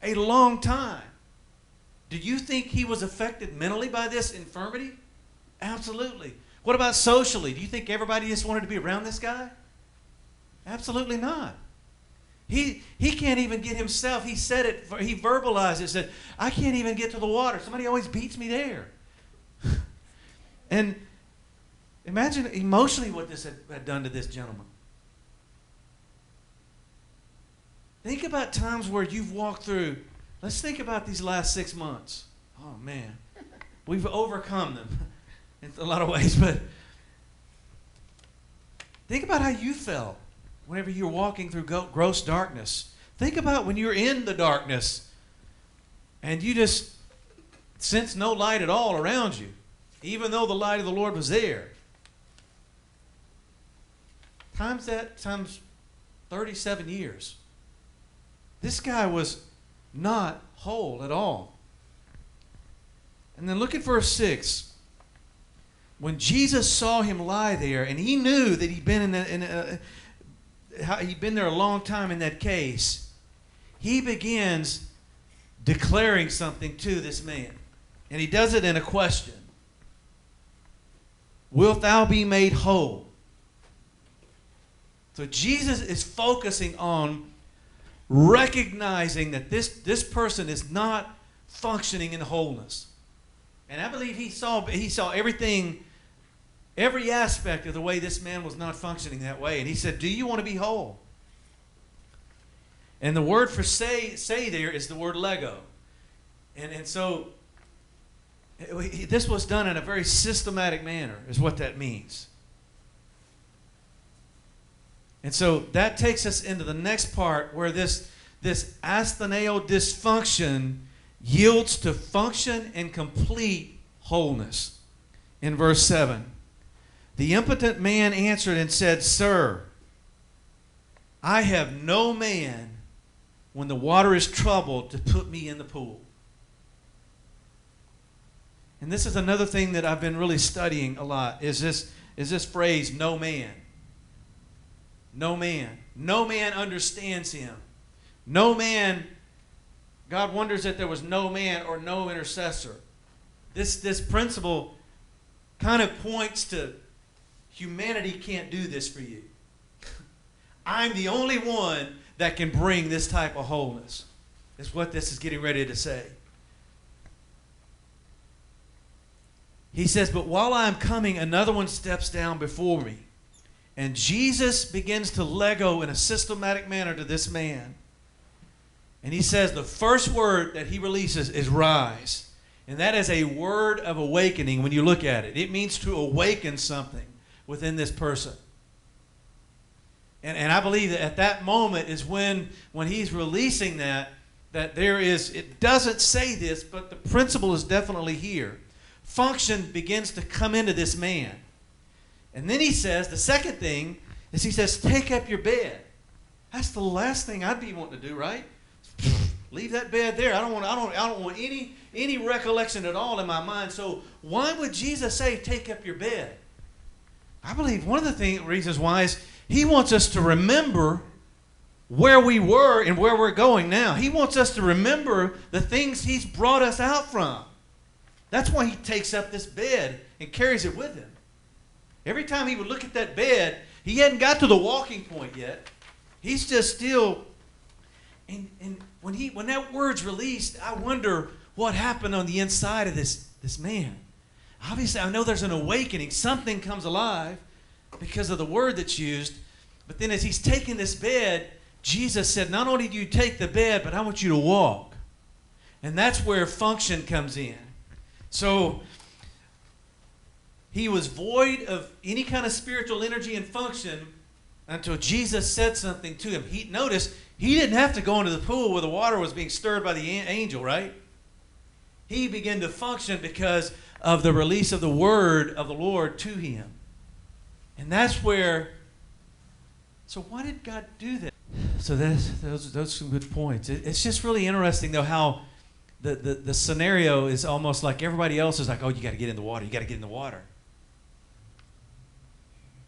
A long time. Do you think he was affected mentally by this infirmity? Absolutely. What about socially? Do you think everybody just wanted to be around this guy? Absolutely not. He can't even get himself. He said it. He verbalized it. Said, I can't even get to the water. Somebody always beats me there. And imagine emotionally what this had done to this gentleman. Think about times where you've walked through. Let's think about these last 6 months. Oh, man. We've overcome them in a lot of ways. But think about how you felt whenever you're walking through gross darkness. Think about when you're in the darkness and you just sense no light at all around you, even though the light of the Lord was there. Times 37 years. This guy was not whole at all. And then look at verse 6. when Jesus saw him lie there, and he knew that he'd been he'd been there a long time in that case, he begins declaring something to this man. And he does it in a question. Wilt thou be made whole? So Jesus is focusing on recognizing that this person is not functioning in wholeness. And I believe he saw everything, every aspect of the way this man was not functioning that way. And he said, do you want to be whole? And the word for say there is the word lego. And so this was done in a very systematic manner, is what that means. And so that takes us into the next part where this astheneo dysfunction yields to function and complete wholeness. In verse 7, the impotent man answered and said, Sir, I have no man when the water is troubled to put me in the pool. And this is another thing that I've been really studying a lot, is this phrase, no man. No man. No man understands him. No man, God wonders that there was no man or no intercessor. This principle kind of points to humanity can't do this for you. I'm the only one that can bring this type of wholeness. That's what this is getting ready to say. He says, but while I'm coming, another one steps down before me. And Jesus begins to lego in a systematic manner to this man. And he says the first word that he releases is rise. And that is a word of awakening when you look at it. It means to awaken something within this person. And I believe that at that moment is when he's releasing that there is, it doesn't say this, but the principle is definitely here. Function begins to come into this man. And then he says, the second thing is he says, take up your bed. That's the last thing I'd be wanting to do, right? Leave that bed there. I don't want any recollection at all in my mind. So why would Jesus say, take up your bed? I believe one of the reasons why is he wants us to remember where we were and where we're going now. He wants us to remember the things he's brought us out from. That's why he takes up this bed and carries it with him. Every time he would look at that bed, he hadn't got to the walking point yet. He's just still, and when that word's released, I wonder what happened on the inside of this man. Obviously, I know there's an awakening. Something comes alive because of the word that's used. But then as he's taking this bed, Jesus said, not only do you take the bed, but I want you to walk. And that's where function comes in. So he was void of any kind of spiritual energy and function until Jesus said something to him. Notice, he didn't have to go into the pool where the water was being stirred by the angel, right? He began to function because of the release of the word of the Lord to him. And that's where, so why did God do that? So those are some good points. It's just really interesting, though, how the scenario is almost like everybody else is like, oh, you got to get in the water. You got to get in the water.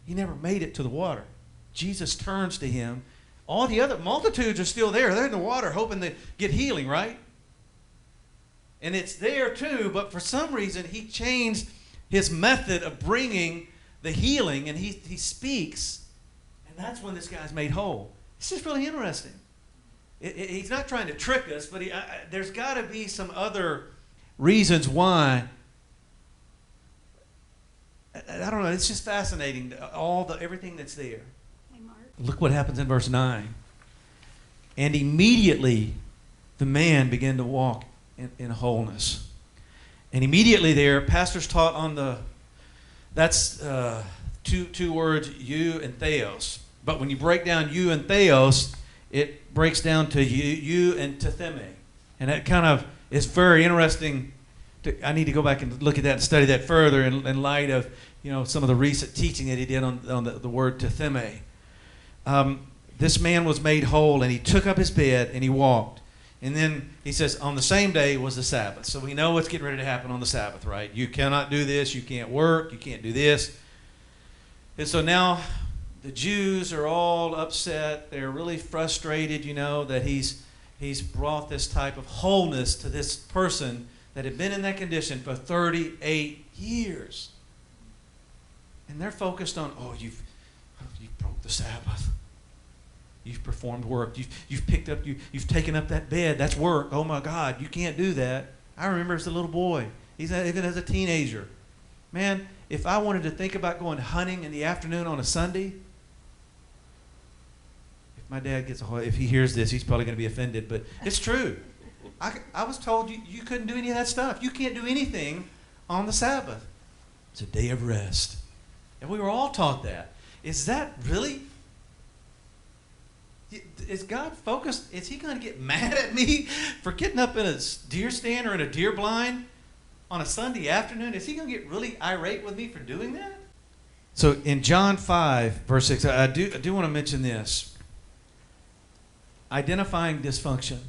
He never made it to the water. Jesus turns to him. All the other multitudes are still there. They're in the water hoping to get healing, right? And it's there too, but for some reason he changed his method of bringing the healing, and he speaks, and that's when this guy's made whole. It's just really interesting. He's not trying to trick us, but there's got to be some other reasons why. I don't know. It's just fascinating, everything that's there. Hey, Mark. Look what happens in verse 9. And immediately the man began to walk in wholeness. And immediately there, pastors taught on that's two words, you and theos. But when you break down you and theos, it breaks down to you and tetheme. And that kind of is very interesting. I need to go back and look at that and study that further in light of some of the recent teaching that he did on the word tetheme. This man was made whole, and he took up his bed and he walked. And then he says, on the same day was the Sabbath. So we know what's getting ready to happen on the Sabbath, right? You cannot do this. You can't work. You can't do this. And so now the Jews are all upset. They're really frustrated, that he's brought this type of wholeness to this person that had been in that condition for 38 years. And they're focused on, you've broke the Sabbath. You've performed work. You've picked up, you've taken up that bed. That's work. Oh my God, you can't do that. I remember as a little boy, even as a teenager. Man, if I wanted to think about going hunting in the afternoon on a Sunday, if my dad if he hears this, he's probably going to be offended, but it's true. I was told you couldn't do any of that stuff. You can't do anything on the Sabbath. It's a day of rest. And we were all taught that. Is that really? Is God focused? Is he going to get mad at me for getting up in a deer stand or in a deer blind on a Sunday afternoon? Is he going to get really irate with me for doing that? So in John 5, verse 6, I do want to mention this. Identifying dysfunction.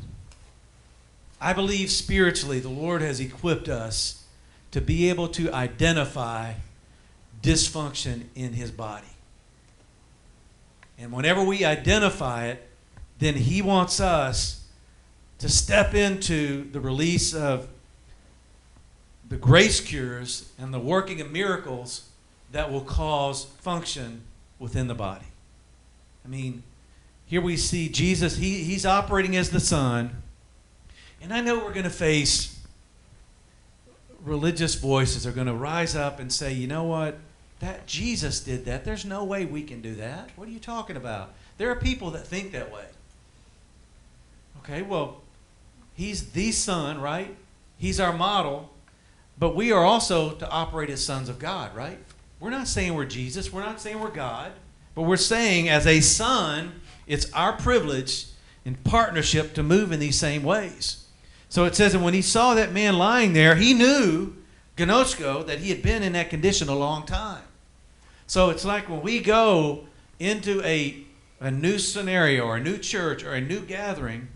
I believe spiritually the Lord has equipped us to be able to identify dysfunction in his body. And whenever we identify it, then he wants us to step into the release of the grace cures and the working of miracles that will cause function within the body. I mean, here we see Jesus, he's operating as the Son. And I know we're going to face religious voices are going to rise up and say, you know what? That Jesus did that. There's no way we can do that. What are you talking about? There are people that think that way. Okay, well, he's the Son, right? He's our model. But we are also to operate as sons of God, right? We're not saying we're Jesus. We're not saying we're God. But we're saying as a son, it's our privilege in partnership to move in these same ways. So it says that when he saw that man lying there, he knew, gnosko, that he had been in that condition a long time. So it's like when we go into a new scenario or a new church or a new gathering,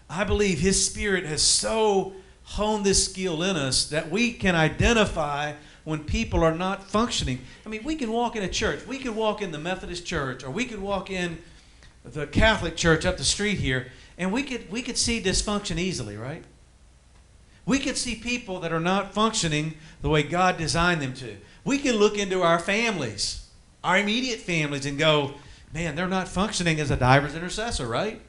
I believe his Spirit has so honed this skill in us that we can identify when people are not functioning. I mean, we can walk in a church. We could walk in the Methodist church, or we could walk in the Catholic church up the street here, and we could see dysfunction easily, right? We could see people that are not functioning the way God designed them to. We can look into our families, our immediate families, and go, man, they're not functioning as a diver's intercessor, right?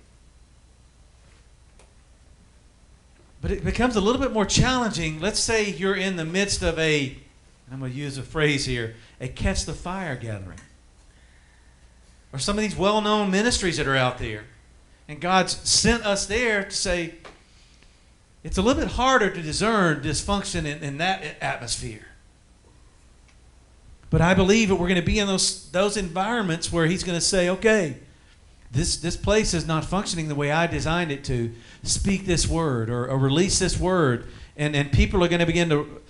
But it becomes a little bit more challenging. Let's say you're in the midst of I'm going to use a phrase here, a catch the fire gathering. Or some of these well-known ministries that are out there. And God's sent us there to say, it's a little bit harder to discern dysfunction in that atmosphere. But I believe that we're going to be in those environments where he's going to say, okay, this place is not functioning the way I designed it to. Speak this word or release this word. And people are going to begin to...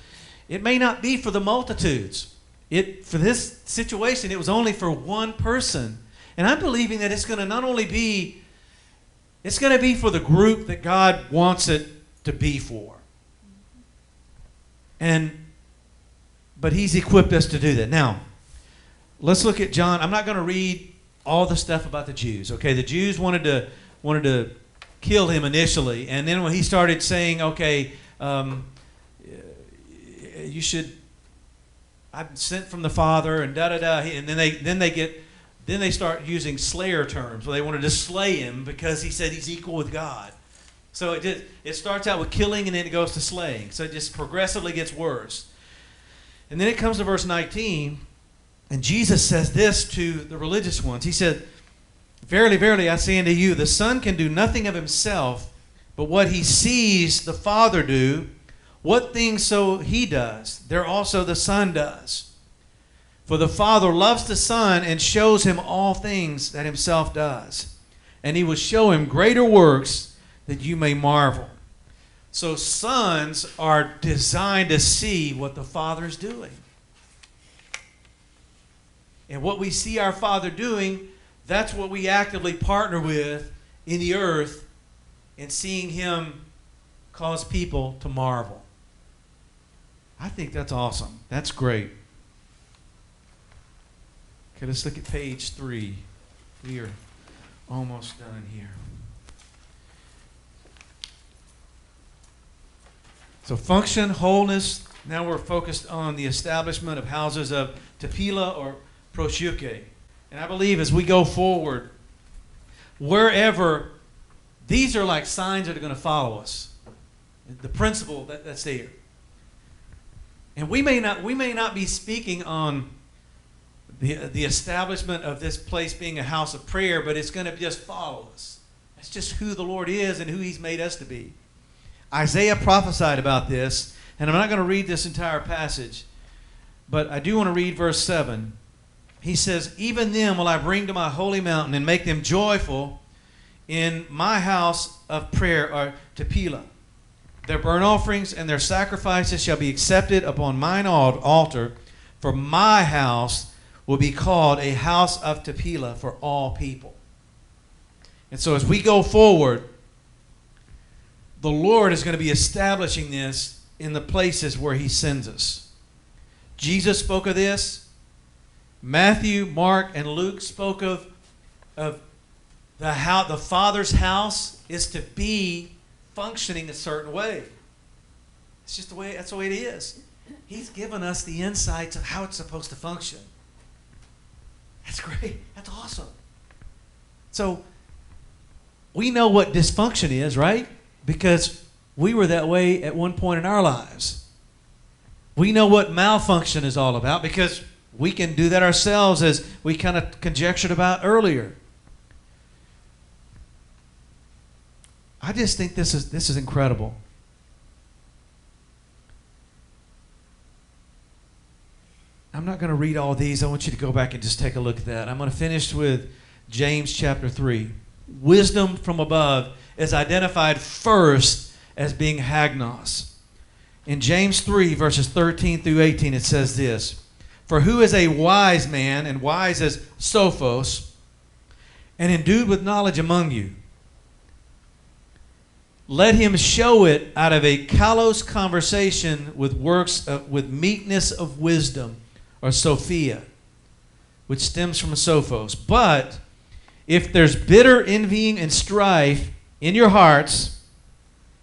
It may not be for the multitudes. For this situation, it was only for one person. And I'm believing that it's going to not only be... It's going to be for the group that God wants it to be for. But he's equipped us to do that. Now, let's look at John. I'm not going to read all the stuff about the Jews. Okay, the Jews wanted to kill him initially, and then when he started saying, okay, you should, I'm sent from the Father, and da-da-da, and then they start using slayer terms, where they wanted to slay him because he said he's equal with God. So it starts out with killing, and then it goes to slaying. So it just progressively gets worse. And then it comes to verse 19, and Jesus says this to the religious ones. He said, verily, verily, I say unto you, the Son can do nothing of himself, but what he sees the Father do, what things so he does, there also the Son does. For the Father loves the Son and shows him all things that himself does. And he will show him greater works that you may marvel. So sons are designed to see what the Father's doing. And what we see our Father doing, that's what we actively partner with in the earth and seeing him cause people to marvel. I think that's awesome. That's great. Okay, let's look at page 3. We are almost done here. So function, wholeness. Now we're focused on the establishment of houses of tepila or prosciuke. And I believe as we go forward, wherever, these are like signs that are going to follow us. The principle that's there. And we may not be speaking on the establishment of this place being a house of prayer, but it's going to just follow us. That's just who the Lord is and who he's made us to be. Isaiah prophesied about this, and I'm not going to read this entire passage, but I do want to read verse 7. He says, "Even them will I bring to my holy mountain and make them joyful in my house of prayer," or tepila. "Their burnt offerings and their sacrifices shall be accepted upon mine altar, for my house will be called a house of tepila for all people." And so as we go forward, the Lord is going to be establishing this in the places where he sends us. Jesus spoke of this. Matthew, Mark, and Luke spoke of the Father's house is to be functioning a certain way. It's just that's the way it is. He's given us the insights of how it's supposed to function. That's great. That's awesome. So we know what dysfunction is, right? Because we were that way at one point in our lives. We know what malfunction is all about because we can do that ourselves, as we kind of conjectured about earlier. I just think this is incredible. I'm not going to read all these. I want you to go back and just take a look at that. I'm going to finish with James chapter 3. Wisdom from above is identified first as being hagnos. In James 3, verses 13 through 18, it says this: "For who is a wise man," and wise as sophos, "and endued with knowledge among you? Let him show it out of a kalos conversation with with meekness of wisdom," or Sophia, which stems from a sophos. "But if there's bitter envying and strife in your hearts,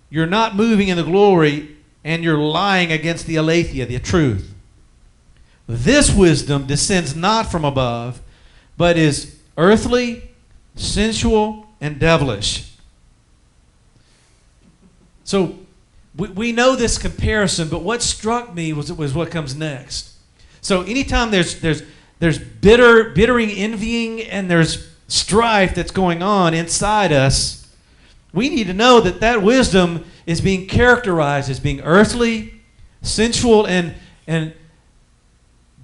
you're not moving in the glory, and you're lying against the aletheia," the truth. "This wisdom descends not from above, but is earthly, sensual, and devilish." So we know this comparison, but what struck me was what comes next. So anytime there's bittering, envying, and there's strife that's going on inside us, we need to know that wisdom is being characterized as being earthly, sensual, and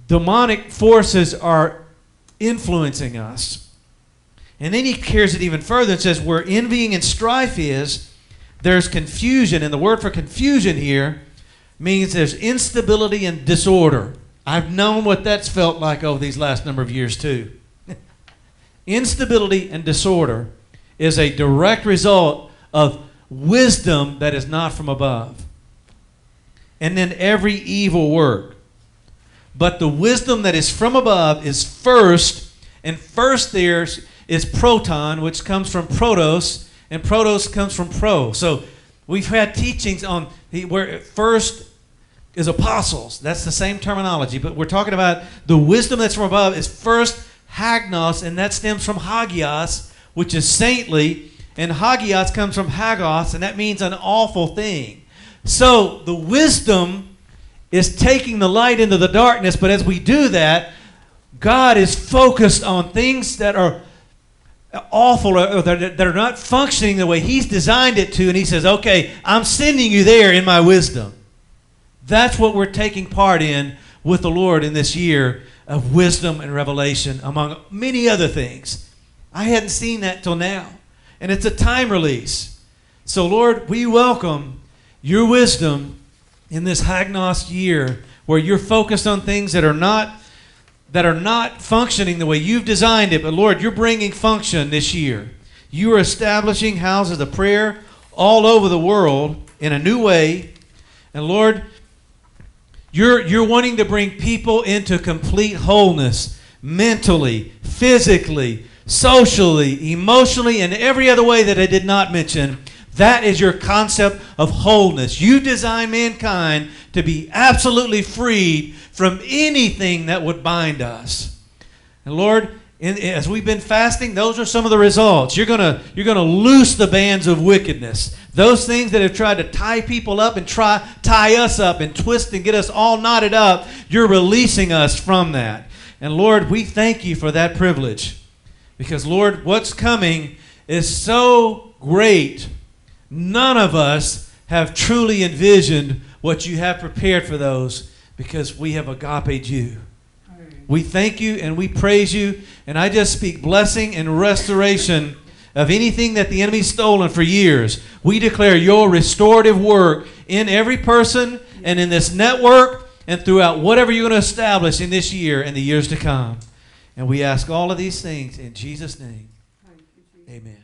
demonic forces are influencing us. And then he carries it even further and says, where envying and strife is, there's confusion. And the word for confusion here means there's instability and disorder. I've known what that's felt like over these last number of years too. Instability and disorder is a direct result of wisdom that is not from above. And then every evil work. But the wisdom that is from above is first, and first there is proton, which comes from protos, and protos comes from pro. So we've had teachings on where first is apostles. That's the same terminology, but we're talking about the wisdom that's from above is first hagnos, and that stems from hagios, which is saintly, and hagios comes from hagos, and that means an awful thing. So the wisdom is taking the light into the darkness, but as we do that, God is focused on things that are awful or that are not functioning the way He's designed it to, and He says, okay, I'm sending you there in my wisdom. That's what we're taking part in with the Lord in this year of wisdom and revelation, among many other things. I hadn't seen that till now, and it's a time release. So Lord, we welcome your wisdom in this Hagnos year, where you're focused on things that are not functioning the way you've designed it. But Lord, you're bringing function this year. You are establishing houses of prayer all over the world in a new way. And Lord, you're wanting to bring people into complete wholeness, mentally, physically, socially, emotionally, and every other way that I did not mention. That is your concept of wholeness. You designed mankind to be absolutely freed from anything that would bind us. And Lord, as we've been fasting, those are some of the results. You're gonna loose the bands of wickedness. Those things that have tried to tie people up and tie us up and twist and get us all knotted up, you're releasing us from that. And Lord, we thank you for that privilege. Because Lord, what's coming is so great. None of us have truly envisioned what you have prepared for those, because we have agaped you. We thank you and we praise you. And I just speak blessing and restoration of anything that the enemy's stolen for years. We declare your restorative work in every person and in this network and throughout whatever you're going to establish in this year and the years to come. And we ask all of these things in Jesus' name. Amen.